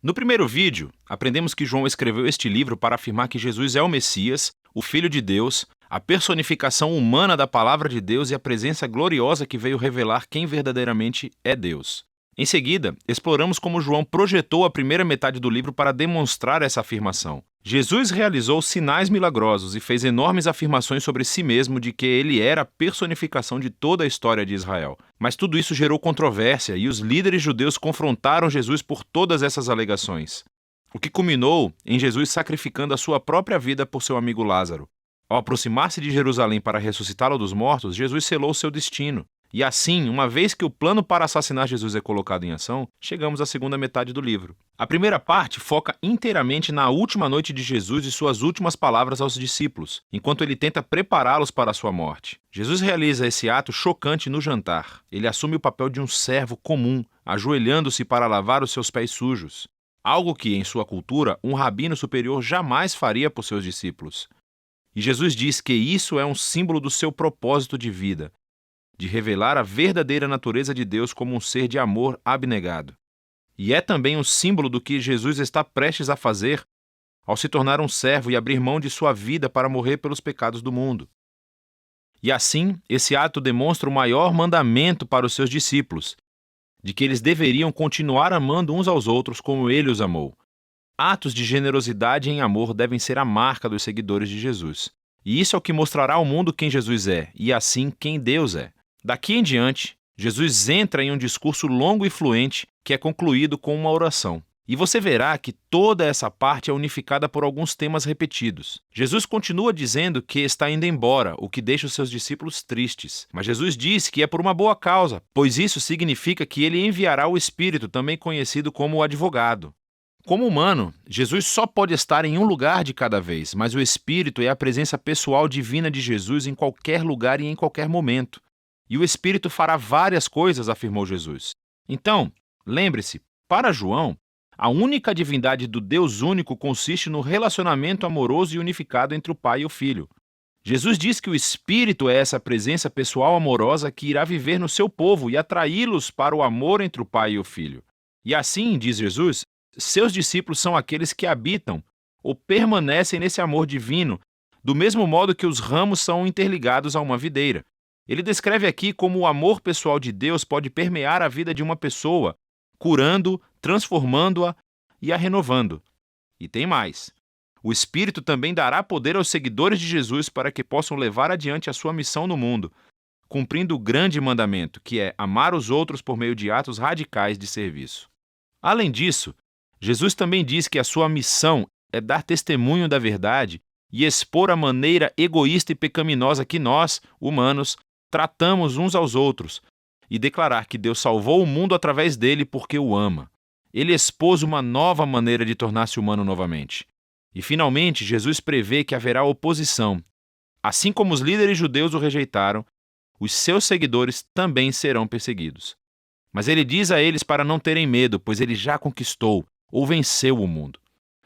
No primeiro vídeo, aprendemos que João escreveu este livro para afirmar que Jesus é o Messias, o Filho de Deus, a personificação humana da Palavra de Deus e a presença gloriosa que veio revelar quem verdadeiramente é Deus. Em seguida, exploramos como João projetou a primeira metade do livro para demonstrar essa afirmação. Jesus realizou sinais milagrosos e fez enormes afirmações sobre si mesmo de que ele era a personificação de toda a história de Israel. Mas tudo isso gerou controvérsia e os líderes judeus confrontaram Jesus por todas essas alegações, o que culminou em Jesus sacrificando a sua própria vida por seu amigo Lázaro. Ao aproximar-se de Jerusalém para ressuscitá-lo dos mortos, Jesus selou seu destino. E assim, uma vez que o plano para assassinar Jesus é colocado em ação, chegamos à segunda metade do livro. A primeira parte foca inteiramente na última noite de Jesus e suas últimas palavras aos discípulos, enquanto ele tenta prepará-los para a sua morte. Jesus realiza esse ato chocante no jantar. Ele assume o papel de um servo comum, ajoelhando-se para lavar os seus pés sujos. Algo que, em sua cultura, um rabino superior jamais faria por seus discípulos. E Jesus diz que isso é um símbolo do seu propósito de vida, de revelar a verdadeira natureza de Deus como um ser de amor abnegado. E é também um símbolo do que Jesus está prestes a fazer ao se tornar um servo e abrir mão de sua vida para morrer pelos pecados do mundo. E assim, esse ato demonstra o maior mandamento para os seus discípulos, de que eles deveriam continuar amando uns aos outros como ele os amou. Atos de generosidade em amor devem ser a marca dos seguidores de Jesus. E isso é o que mostrará ao mundo quem Jesus é, e assim quem Deus é. Daqui em diante, Jesus entra em um discurso longo e fluente que é concluído com uma oração. E você verá que toda essa parte é unificada por alguns temas repetidos. Jesus continua dizendo que está indo embora, o que deixa os seus discípulos tristes. Mas Jesus diz que é por uma boa causa, pois isso significa que ele enviará o Espírito, também conhecido como o advogado. Como humano, Jesus só pode estar em um lugar de cada vez, mas o Espírito é a presença pessoal divina de Jesus em qualquer lugar e em qualquer momento. E o Espírito fará várias coisas, afirmou Jesus. Então, lembre-se, para João, a única divindade do Deus único consiste no relacionamento amoroso e unificado entre o Pai e o Filho. Jesus diz que o Espírito é essa presença pessoal amorosa que irá viver no seu povo e atraí-los para o amor entre o Pai e o Filho. E assim, diz Jesus, seus discípulos são aqueles que habitam ou permanecem nesse amor divino, do mesmo modo que os ramos são interligados a uma videira. Ele descreve aqui como o amor pessoal de Deus pode permear a vida de uma pessoa, curando, transformando-a e a renovando. E tem mais. O Espírito também dará poder aos seguidores de Jesus para que possam levar adiante a sua missão no mundo, cumprindo o grande mandamento, que é amar os outros por meio de atos radicais de serviço. Além disso, Jesus também diz que a sua missão é dar testemunho da verdade e expor a maneira egoísta e pecaminosa que nós, humanos, tratamos uns aos outros e declarar que Deus salvou o mundo através dele porque o ama. Ele expôs uma nova maneira de tornar-se humano novamente. E, finalmente, Jesus prevê que haverá oposição. Assim como os líderes judeus o rejeitaram, os seus seguidores também serão perseguidos. Mas ele diz a eles para não terem medo, pois ele já conquistou ou venceu o mundo.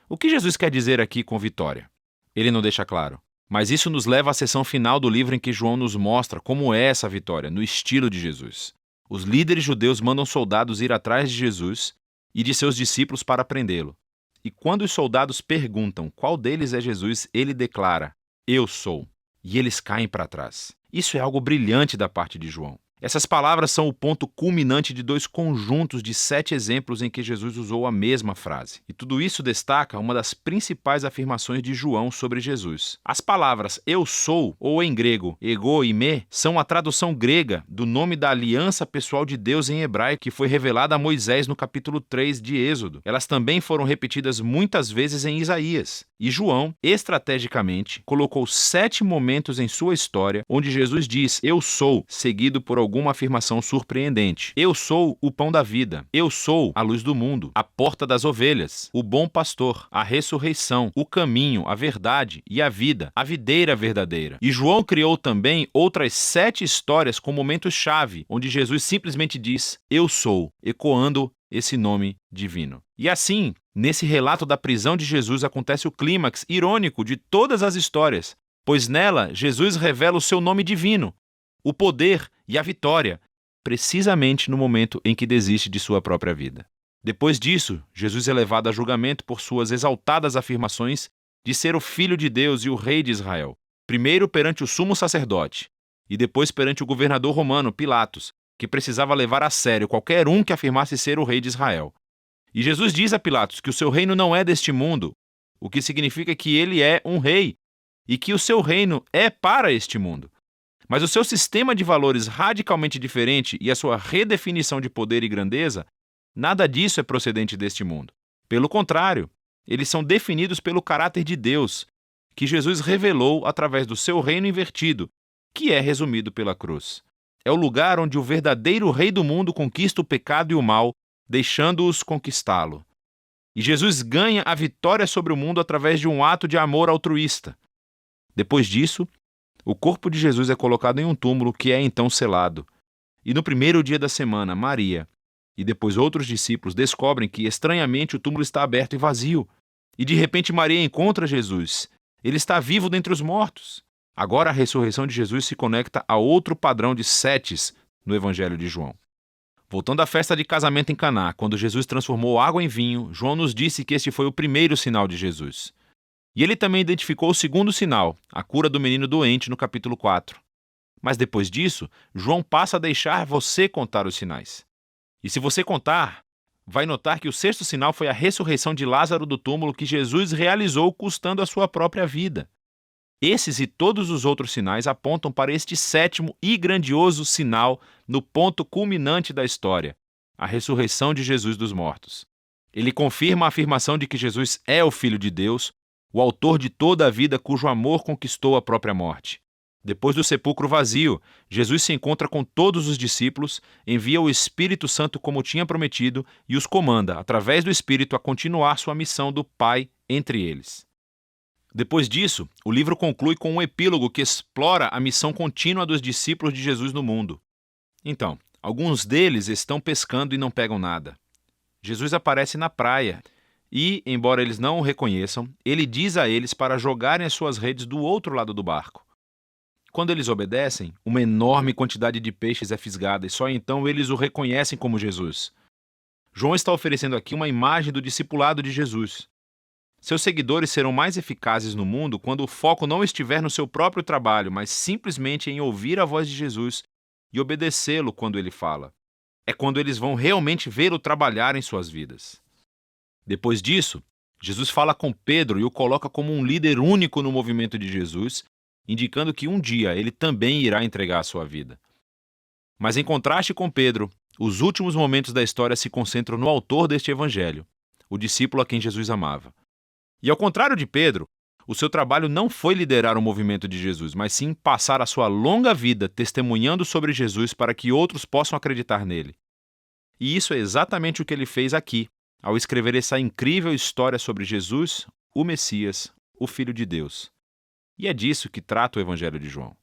O que Jesus quer dizer aqui com vitória? Ele não deixa claro. Mas isso nos leva à seção final do livro em que João nos mostra como é essa vitória, no estilo de Jesus. Os líderes judeus mandam soldados ir atrás de Jesus e de seus discípulos para prendê-lo. E quando os soldados perguntam qual deles é Jesus, ele declara, "Eu sou." E eles caem para trás. Isso é algo brilhante da parte de João. Essas palavras são o ponto culminante de 2 conjuntos de 7 exemplos em que Jesus usou a mesma frase. E tudo isso destaca uma das principais afirmações de João sobre Jesus. As palavras "eu sou", ou em grego ego e me, são a tradução grega do nome da aliança pessoal de Deus em hebraico que foi revelada a Moisés no capítulo 3 de Êxodo. Elas também foram repetidas muitas vezes em Isaías. E João, estrategicamente, colocou 7 momentos em sua história onde Jesus diz "eu sou", seguido por alguma afirmação surpreendente. Eu sou o pão da vida. Eu sou a luz do mundo, a porta das ovelhas, o bom pastor, a ressurreição, o caminho, a verdade e a vida, a videira verdadeira. E João criou também outras 7 histórias com momentos-chave, onde Jesus simplesmente diz "eu sou", ecoando esse nome divino. E assim, nesse relato da prisão de Jesus acontece o clímax irônico de todas as histórias, pois nela Jesus revela o seu nome divino, o poder e a vitória, precisamente no momento em que desiste de sua própria vida. Depois disso, Jesus é levado a julgamento por suas exaltadas afirmações de ser o Filho de Deus e o Rei de Israel, primeiro perante o sumo sacerdote e depois perante o governador romano, Pilatos, que precisava levar a sério qualquer um que afirmasse ser o Rei de Israel. E Jesus diz a Pilatos que o seu reino não é deste mundo, o que significa que ele é um rei e que o seu reino é para este mundo. Mas o seu sistema de valores radicalmente diferente e a sua redefinição de poder e grandeza, nada disso é procedente deste mundo. Pelo contrário, eles são definidos pelo caráter de Deus, que Jesus revelou através do seu reino invertido, que é resumido pela cruz. É o lugar onde o verdadeiro rei do mundo conquista o pecado e o mal, deixando-os conquistá-lo. E Jesus ganha a vitória sobre o mundo através de um ato de amor altruísta. Depois disso, o corpo de Jesus é colocado em um túmulo que é então selado. E no primeiro dia da semana, Maria e depois outros discípulos descobrem que, estranhamente, o túmulo está aberto e vazio. E de repente Maria encontra Jesus. Ele está vivo dentre os mortos. Agora a ressurreição de Jesus se conecta a outro padrão de setes no Evangelho de João. Voltando à festa de casamento em Caná, quando Jesus transformou água em vinho, João nos disse que este foi o primeiro sinal de Jesus. E ele também identificou o segundo sinal, a cura do menino doente, no capítulo 4. Mas depois disso, João passa a deixar você contar os sinais. E se você contar, vai notar que o sexto sinal foi a ressurreição de Lázaro do túmulo que Jesus realizou custando a sua própria vida. Esses e todos os outros sinais apontam para este sétimo e grandioso sinal no ponto culminante da história, a ressurreição de Jesus dos mortos. Ele confirma a afirmação de que Jesus é o Filho de Deus, o autor de toda a vida cujo amor conquistou a própria morte. Depois do sepulcro vazio, Jesus se encontra com todos os discípulos, envia o Espírito Santo como tinha prometido e os comanda, através do Espírito, a continuar sua missão do Pai entre eles. Depois disso, o livro conclui com um epílogo que explora a missão contínua dos discípulos de Jesus no mundo. Então, alguns deles estão pescando e não pegam nada. Jesus aparece na praia e, embora eles não o reconheçam, ele diz a eles para jogarem as suas redes do outro lado do barco. Quando eles obedecem, uma enorme quantidade de peixes é fisgada e só então eles o reconhecem como Jesus. João está oferecendo aqui uma imagem do discipulado de Jesus. Seus seguidores serão mais eficazes no mundo quando o foco não estiver no seu próprio trabalho, mas simplesmente em ouvir a voz de Jesus e obedecê-lo quando ele fala. É quando eles vão realmente vê-lo trabalhar em suas vidas. Depois disso, Jesus fala com Pedro e o coloca como um líder único no movimento de Jesus, indicando que um dia ele também irá entregar a sua vida. Mas em contraste com Pedro, os últimos momentos da história se concentram no autor deste evangelho, o discípulo a quem Jesus amava. E ao contrário de Pedro, o seu trabalho não foi liderar o movimento de Jesus, mas sim passar a sua longa vida testemunhando sobre Jesus para que outros possam acreditar nele. E isso é exatamente o que ele fez aqui, ao escrever essa incrível história sobre Jesus, o Messias, o Filho de Deus. E é disso que trata o Evangelho de João.